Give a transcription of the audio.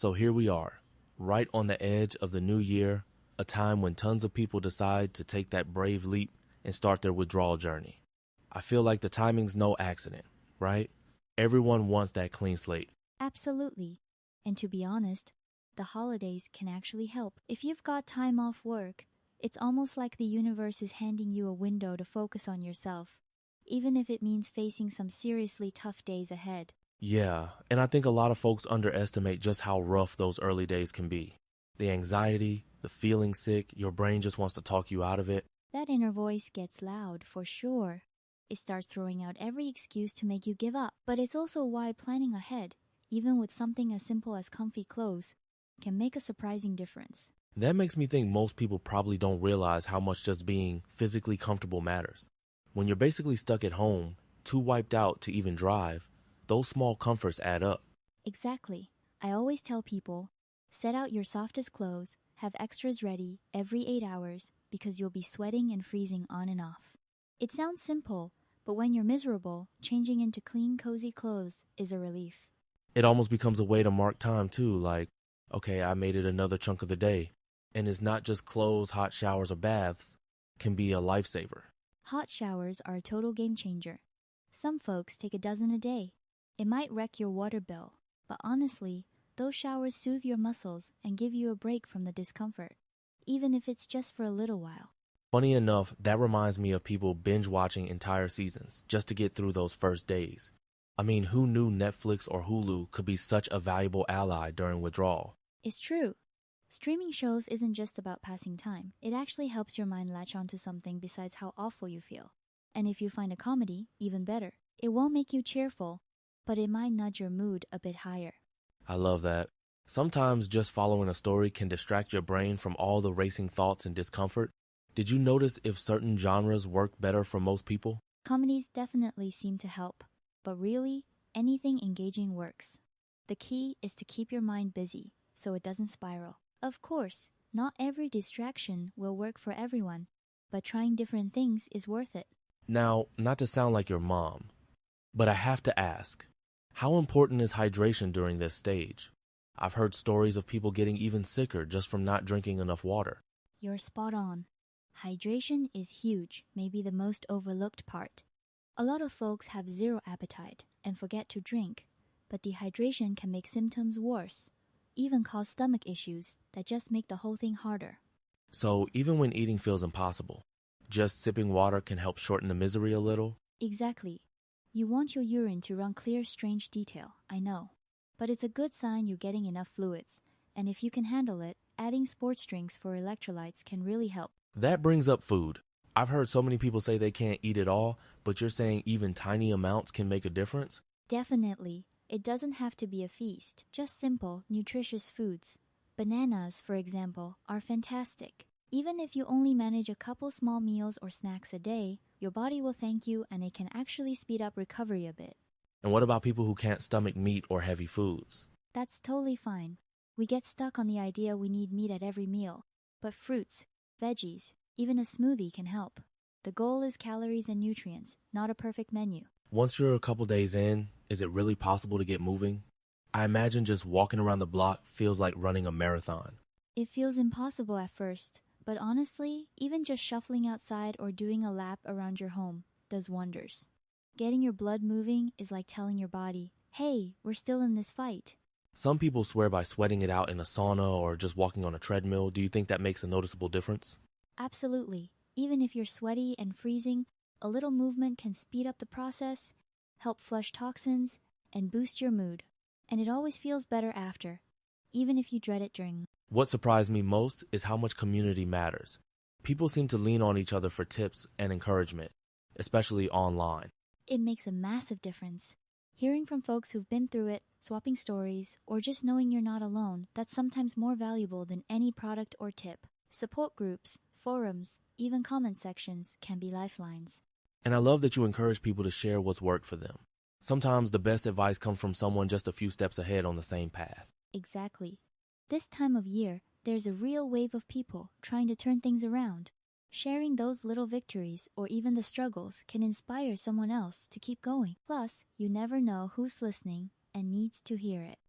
So here we are, right on the edge of the new year, a time when tons of people decide to take that brave leap and start their withdrawal journey. I feel like the timing's no accident, right? Everyone wants that clean slate. Absolutely. And to be honest, the holidays can actually help. If you've got time off work, it's almost like the universe is handing you a window to focus on yourself, even if it means facing some seriously tough days ahead. Yeah, and I think a lot of folks underestimate just how rough those early days can be. The anxiety, the feeling sick, your brain just wants to talk you out of it. That inner voice gets loud for sure. It starts throwing out every excuse to make you give up. But it's also why planning ahead, even with something as simple as comfy clothes, can make a surprising difference. That makes me think most people probably don't realize how much just being physically comfortable matters. When you're basically stuck at home, too wiped out to even drive, those small comforts add up. Exactly. I always tell people, set out your softest clothes, have extras ready every 8 hours because you'll be sweating and freezing on and off. It sounds simple, but when you're miserable, changing into clean, cozy clothes is a relief. It almost becomes a way to mark time too, like, okay, I made it another chunk of the day. And it's not just clothes, hot showers, or baths, can be a lifesaver. Hot showers are a total game changer. Some folks take a dozen a day. It might wreck your water bill, but honestly, those showers soothe your muscles and give you a break from the discomfort, even if it's just for a little while. Funny enough, that reminds me of people binge watching entire seasons just to get through those first days. I mean, who knew Netflix or Hulu could be such a valuable ally during withdrawal? It's true. Streaming shows isn't just about passing time. It actually helps your mind latch onto something besides how awful you feel. And if you find a comedy, even better. It won't make you cheerful, but it might nudge your mood a bit higher. I love that. Sometimes just following a story can distract your brain from all the racing thoughts and discomfort. Did you notice if certain genres work better for most people? Comedies definitely seem to help, but really, anything engaging works. The key is to keep your mind busy so it doesn't spiral. Of course, not every distraction will work for everyone, but trying different things is worth it. Now, not to sound like your mom, but I have to ask, how important is hydration during this stage? I've heard stories of people getting even sicker just from not drinking enough water. You're spot on. Hydration is huge, maybe the most overlooked part. A lot of folks have zero appetite and forget to drink, but dehydration can make symptoms worse, even cause stomach issues that just make the whole thing harder. So even when eating feels impossible, just sipping water can help shorten the misery a little? Exactly. You want your urine to run clear, strange detail, I know. But it's a good sign you're getting enough fluids, and if you can handle it, adding sports drinks for electrolytes can really help. That brings up food. I've heard so many people say they can't eat it all, but you're saying even tiny amounts can make a difference? Definitely. It doesn't have to be a feast, just simple, nutritious foods. Bananas, for example, are fantastic. Even if you only manage a couple small meals or snacks a day, your body will thank you and it can actually speed up recovery a bit. And what about people who can't stomach meat or heavy foods? That's totally fine. We get stuck on the idea we need meat at every meal, but fruits, veggies, even a smoothie can help. The goal is calories and nutrients, not a perfect menu. Once you're a couple days in, is it really possible to get moving? I imagine just walking around the block feels like running a marathon. It feels impossible at first, but honestly, even just shuffling outside or doing a lap around your home does wonders. Getting your blood moving is like telling your body, hey, we're still in this fight. Some people swear by sweating it out in a sauna or just walking on a treadmill. Do you think that makes a noticeable difference? Absolutely. Even if you're sweaty and freezing, a little movement can speed up the process, help flush toxins, and boost your mood. And it always feels better after, even if you dread it during. What surprised me most is how much community matters. People seem to lean on each other for tips and encouragement, especially online. It makes a massive difference. Hearing from folks who've been through it, swapping stories, or just knowing you're not alone, that's sometimes more valuable than any product or tip. Support groups, forums, even comment sections can be lifelines. And I love that you encourage people to share what's worked for them. Sometimes the best advice comes from someone just a few steps ahead on the same path. Exactly. This time of year, there's a real wave of people trying to turn things around. Sharing those little victories or even the struggles can inspire someone else to keep going. Plus, you never know who's listening and needs to hear it.